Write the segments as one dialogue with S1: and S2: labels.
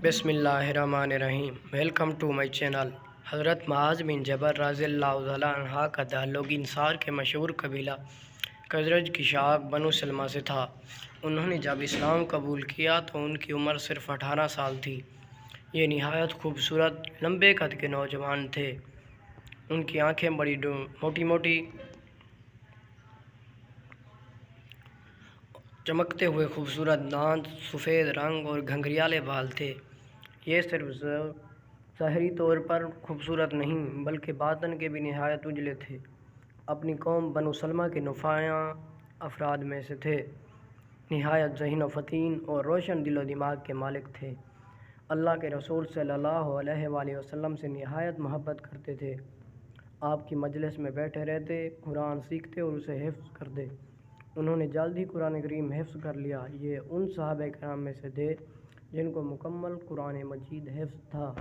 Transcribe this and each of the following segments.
S1: بسم اللہ الرحمن الرحیم۔ Welcome to my channel. حضرت معاذ بن جبل رضی اللہ تعالیٰ عنہ کا تعلق انصار کے مشہور قبیلہ خزرج کی شاخ بنو سلمہ سے تھا۔ انہوں نے جب اسلام قبول کیا تو ان کی عمر صرف 18 سال تھی۔ یہ نہایت خوبصورت لمبے قد کے نوجوان تھے۔ ان کی آنکھیں بڑی موٹی موٹی چمکتے ہوئے خوبصورت دانت، سفید رنگ اور گھنگریالے بال تھے۔ یہ صرف ظاہری طور پر خوبصورت نہیں بلکہ باطن کے بھی نہایت اجلے تھے۔ اپنی قوم بنو سلمہ کے نفایاں افراد میں سے تھے۔ نہایت ذہین و فطن اور روشن دل و دماغ کے مالک تھے۔ اللہ کے رسول صلی اللہ علیہ وآلہ وسلم سے نہایت محبت کرتے تھے۔ آپ کی مجلس میں بیٹھے رہتے، قرآن سیکھتے اور اسے حفظ کرتے۔ انہوں نے جلد ہی قرآن کریم حفظ کر لیا۔ یہ ان صحابہ کرام میں سے تھے جن کو مکمل قرآن مجید حفظ تھا۔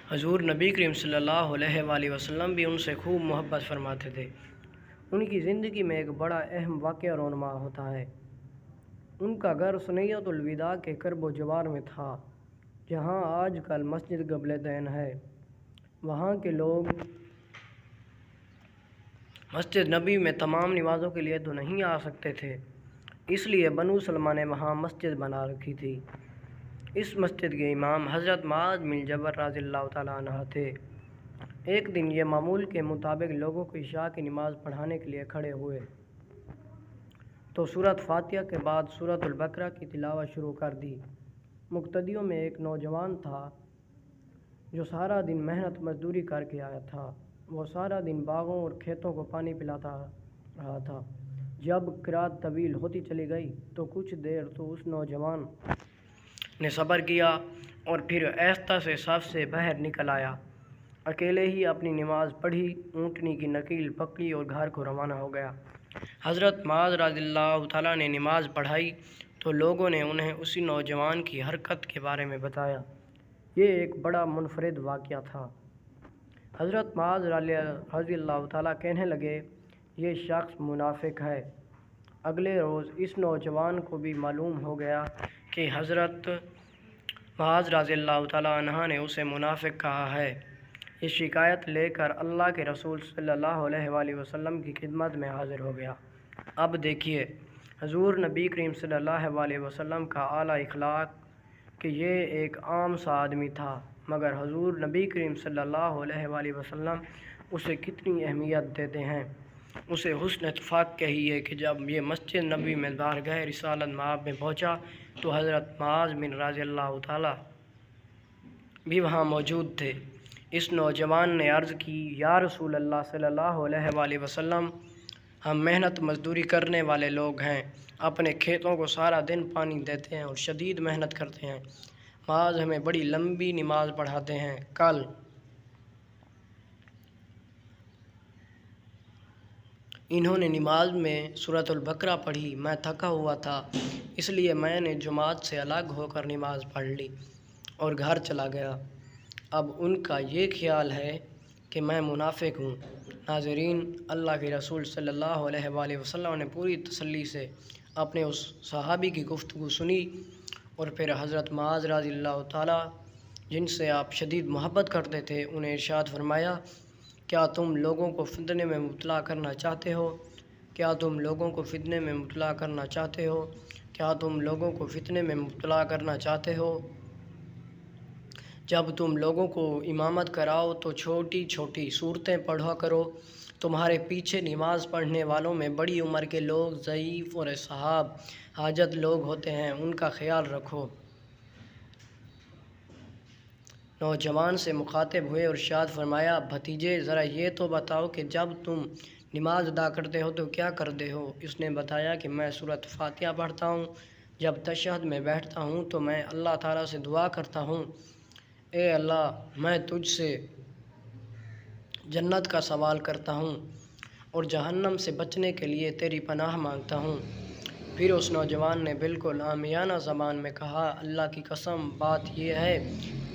S1: حضور نبی کریم صلی اللہ علیہ وآلہ وسلم بھی ان سے خوب محبت فرماتے تھے۔ ان کی زندگی میں ایک بڑا اہم واقعہ رونما ہوتا ہے۔ ان کا گھر ثنیۃ الوداع کے قرب و جوار میں تھا، جہاں آج کل مسجد قبلتین ہے۔ وہاں کے لوگ مسجد نبی میں تمام نمازوں کے لیے تو نہیں آ سکتے تھے، اس لیے بنو سلمہ نے وہاں مسجد بنا رکھی تھی۔ اس مسجد کے امام حضرت معاذ بن جبل رضی اللہ تعالیٰ عنہ تھے۔ ایک دن یہ معمول کے مطابق لوگوں کو عشاء کی نماز پڑھانے کے لیے کھڑے ہوئے تو سورۃ فاتحہ کے بعد سورۃ البقرہ کی تلاوت شروع کر دی۔ مقتدیوں میں ایک نوجوان تھا جو سارا دن محنت مزدوری کر کے آیا تھا۔ وہ سارا دن باغوں اور کھیتوں کو پانی پلاتا رہا تھا۔ جب قرات طویل ہوتی چلی گئی تو کچھ دیر تو اس نوجوان نے صبر کیا اور پھر آہستہ سے صف سے باہر نکل آیا۔ اکیلے ہی اپنی نماز پڑھی، اونٹنی کی نکیل پکڑی اور گھر کو روانہ ہو گیا۔ حضرت معاذ رضی اللہ تعالیٰ نے نماز پڑھائی تو لوگوں نے انہیں اسی نوجوان کی حرکت کے بارے میں بتایا۔ یہ ایک بڑا منفرد واقعہ تھا۔ حضرت معاذ رضی اللہ تعالیٰ کہنے لگے، یہ شخص منافق ہے۔ اگلے روز اس نوجوان کو بھی معلوم ہو گیا کہ حضرت معاذ رضی اللہ تعالیٰ عنہ نے اسے منافق کہا ہے۔ یہ شکایت لے کر اللہ کے رسول صلی اللہ علیہ وآلہ وسلم کی خدمت میں حاضر ہو گیا۔ اب دیکھیے حضور نبی کریم صلی اللہ علیہ وسلم کا اعلیٰ اخلاق کہ یہ ایک عام سا آدمی تھا، مگر حضور نبی کریم صلی اللہ علیہ وآلہ وسلم اسے کتنی اہمیت دیتے ہیں۔ اسے حسن اتفاق کہیے کہ جب یہ مسجد نبی میں بارگاہ رسالت مآب میں پہنچا تو حضرت معاذ بن رضی اللہ تعالیٰ بھی وہاں موجود تھے۔ اس نوجوان نے عرض کی، یا رسول اللہ صلی اللہ علیہ وآلہ وسلم، ہم محنت مزدوری کرنے والے لوگ ہیں، اپنے کھیتوں کو سارا دن پانی دیتے ہیں اور شدید محنت کرتے ہیں۔ معاذ ہمیں بڑی لمبی نماز پڑھاتے ہیں۔ کل انہوں نے نماز میں سورۃ البقرہ پڑھی۔ میں تھکا ہوا تھا، اس لیے میں نے جماعت سے الگ ہو کر نماز پڑھ لی اور گھر چلا گیا۔ اب ان کا یہ خیال ہے کہ میں منافق ہوں۔ ناظرین، اللہ کے رسول صلی اللہ علیہ وآلہ وسلم نے پوری تسلی سے اپنے اس صحابی کی گفتگو سنی اور پھر حضرت معاذ رضی اللہ تعالیٰ جن سے آپ شدید محبت کرتے تھے انہیں ارشاد فرمایا، کیا تم لوگوں کو فتنے میں مبتلا کرنا چاہتے ہو؟ کیا تم لوگوں کو فتنے میں مبتلا کرنا چاہتے ہو؟ کیا تم لوگوں کو فتنے میں مبتلا کرنا چاہتے ہو؟ جب تم لوگوں کو امامت کراؤ تو چھوٹی چھوٹی صورتیں پڑھا کرو۔ تمہارے پیچھے نماز پڑھنے والوں میں بڑی عمر کے لوگ، ضعیف اور اصحاب حاجت لوگ ہوتے ہیں، ان کا خیال رکھو۔ نوجوان سے مخاطب ہوئے اور ارشاد فرمایا، بھتیجے ذرا یہ تو بتاؤ کہ جب تم نماز ادا کرتے ہو تو کیا کرتے ہو؟ اس نے بتایا کہ میں سورۃ فاتحہ پڑھتا ہوں۔ جب تشہد میں بیٹھتا ہوں تو میں اللہ تعالیٰ سے دعا کرتا ہوں، اے اللہ، میں تجھ سے جنت کا سوال کرتا ہوں اور جہنم سے بچنے کے لیے تیری پناہ مانگتا ہوں۔ پھر اس نوجوان نے بالکل عامیانہ زبان میں کہا، اللہ کی قسم، بات یہ ہے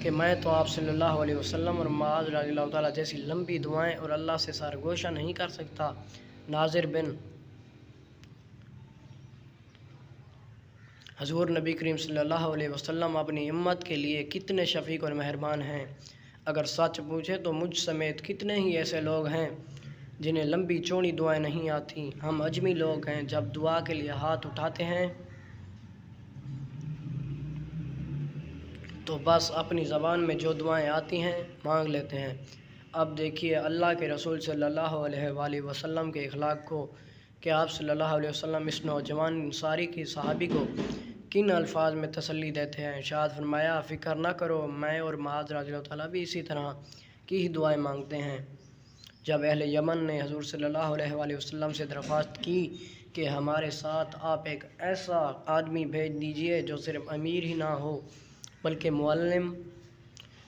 S1: کہ میں تو آپ صلی اللہ علیہ وسلم اور معاذ رضی اللہ تعالیٰ جیسی لمبی دعائیں اور اللہ سے سرگوشہ نہیں کر سکتا۔ ناظر بن حضور نبی کریم صلی اللہ علیہ وسلم اپنی امت کے لیے کتنے شفیق اور مہربان ہیں۔ اگر سچ پوچھے تو مجھ سمیت کتنے ہی ایسے لوگ ہیں جنہیں لمبی چوڑی دعائیں نہیں آتی۔ ہم عجمی لوگ ہیں، جب دعا کے لیے ہاتھ اٹھاتے ہیں تو بس اپنی زبان میں جو دعائیں آتی ہیں مانگ لیتے ہیں۔ اب دیکھیے اللہ کے رسول صلی اللہ علیہ وآلہ وسلم کے اخلاق کو کہ آپ صلی اللہ علیہ وسلم اس نوجوان انصاری کی صحابی کو کن الفاظ میں تسلی دیتے ہیں۔ ارشاد فرمایا، فکر نہ کرو، میں اور معاذ رضی اللہ تعالیٰ بھی اسی طرح کی ہی دعائیں مانگتے ہیں۔ جب اہل یمن نے حضور صلی اللہ علیہ وآلہ وسلم سے درخواست کی کہ ہمارے ساتھ آپ ایک ایسا آدمی بھیج دیجئے جو صرف امیر ہی نہ ہو بلکہ معلم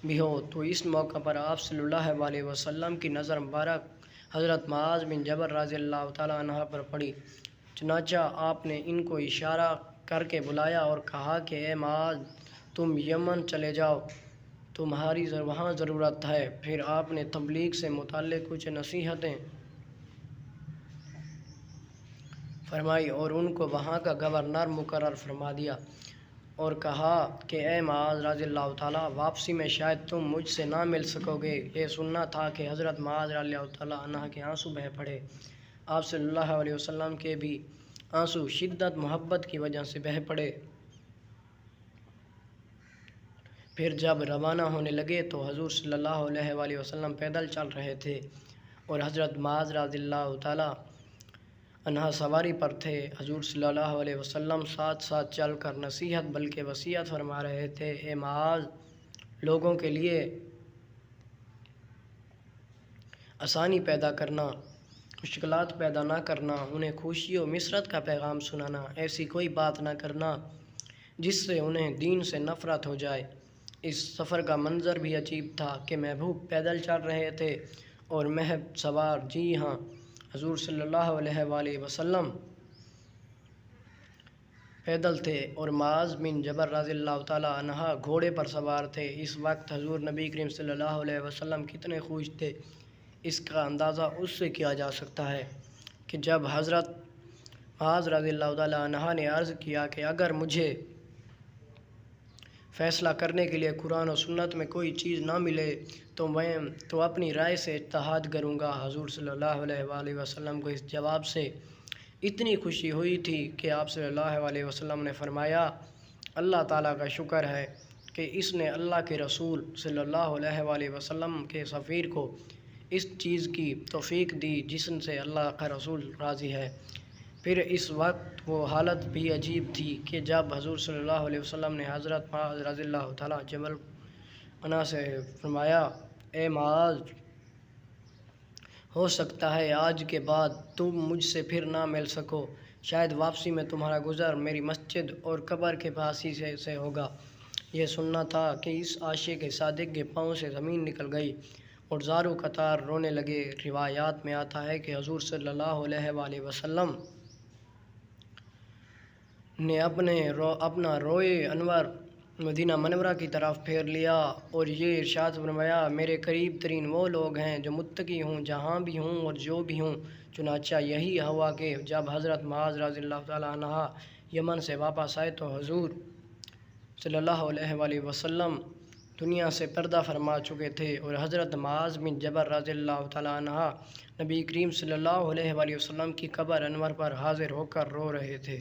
S1: بھی ہو، تو اس موقع پر آپ صلی اللہ علیہ وسلم کی نظر مبارک حضرت معاذ بن جبل رضی اللہ تعالیٰ عنہ پر پڑی۔ چنانچہ آپ نے ان کو اشارہ کر کے بلایا اور کہا کہ اے معاذ، تم یمن چلے جاؤ، تمہاری وہاں ضرورت ہے۔ پھر آپ نے تبلیغ سے متعلق کچھ نصیحتیں فرمائی اور ان کو وہاں کا گورنر مقرر فرما دیا اور کہا کہ اے معاذ رضی اللہ تعالیٰ، واپسی میں شاید تم مجھ سے نہ مل سکو گے۔ یہ سننا تھا کہ حضرت معاذ رضی اللہ تعالیٰ عنہ کے آنسو بہہ پڑے۔ آپ صلی اللہ علیہ وسلم کے بھی آنسو شدت محبت کی وجہ سے بہہ پڑے۔ پھر جب روانہ ہونے لگے تو حضور صلی اللہ علیہ وآلہ وسلم پیدل چل رہے تھے اور حضرت معاذ رضی اللہ تعالیٰ عنہ سواری پر تھے۔ حضور صلی اللہ علیہ وسلم ساتھ ساتھ چل کر نصیحت بلکہ وصیت فرما رہے تھے، اے معاذ، لوگوں کے لیے آسانی پیدا کرنا، مشکلات پیدا نہ کرنا، انہیں خوشی و مسرت کا پیغام سنانا، ایسی کوئی بات نہ کرنا جس سے انہیں دین سے نفرت ہو جائے۔ اس سفر کا منظر بھی عجیب تھا کہ محبوب پیدل چل رہے تھے اور محب سوار، جی ہاں، حضور صلی اللہ علیہ وآلہ وسلم پیدل تھے اور معاذ بن جبل رضی اللہ تعالیٰ عنہ گھوڑے پر سوار تھے۔ اس وقت حضور نبی کریم صلی اللہ علیہ وسلم کتنے خوش تھے، اس کا اندازہ اس سے کیا جا سکتا ہے کہ جب حضرت معاذ رضی اللہ تعالیٰ عنہ نے عرض کیا کہ اگر مجھے فیصلہ کرنے کے لیے قرآن و سنت میں کوئی چیز نہ ملے تو میں اپنی رائے سے اجتہاد کروں گا۔ حضور صلی اللہ علیہ وآلہ وسلم کو اس جواب سے اتنی خوشی ہوئی تھی کہ آپ صلی اللہ علیہ وسلم نے فرمایا، اللہ تعالیٰ کا شکر ہے کہ اس نے اللہ کے رسول صلی اللہ علیہ وآلہ وسلم کے سفیر کو اس چیز کی توفیق دی جس سے اللہ کا رسول راضی ہے۔ پھر اس وقت وہ حالت بھی عجیب تھی کہ جب حضور صلی اللہ علیہ وسلم نے حضرت معاذ رضی اللہ تعالیٰ جبل عنہ سے فرمایا، اے معاذ، ہو سکتا ہے آج کے بعد تم مجھ سے پھر نہ مل سکو، شاید واپسی میں تمہارا گزر میری مسجد اور قبر کے پاس ہی سے ہوگا۔ یہ سننا تھا کہ اس عاشق صادق کے پاؤں سے زمین نکل گئی اور زاروں قطار رونے لگے۔ روایات میں آتا ہے کہ حضور صلی اللہ علیہ وآلہ وسلم نے اپنا روئے انور مدینہ منورہ کی طرف پھیر لیا اور یہ ارشاد فرمایا، میرے قریب ترین وہ لوگ ہیں جو متقی ہوں جہاں بھی ہوں اور جو بھی ہوں۔ چنانچہ یہی ہوا کہ جب حضرت معاذ رضی اللہ تعالیٰ عنہ یمن سے واپس آئے تو حضور صلی اللہ علیہ وآلہ وسلم دنیا سے پردہ فرما چکے تھے اور حضرت معاذ بن جبل رضی اللہ تعالیٰ عنہ نبی کریم صلی اللہ علیہ وآلہ وسلم کی قبر انور پر حاضر ہو کر رو رہے تھے۔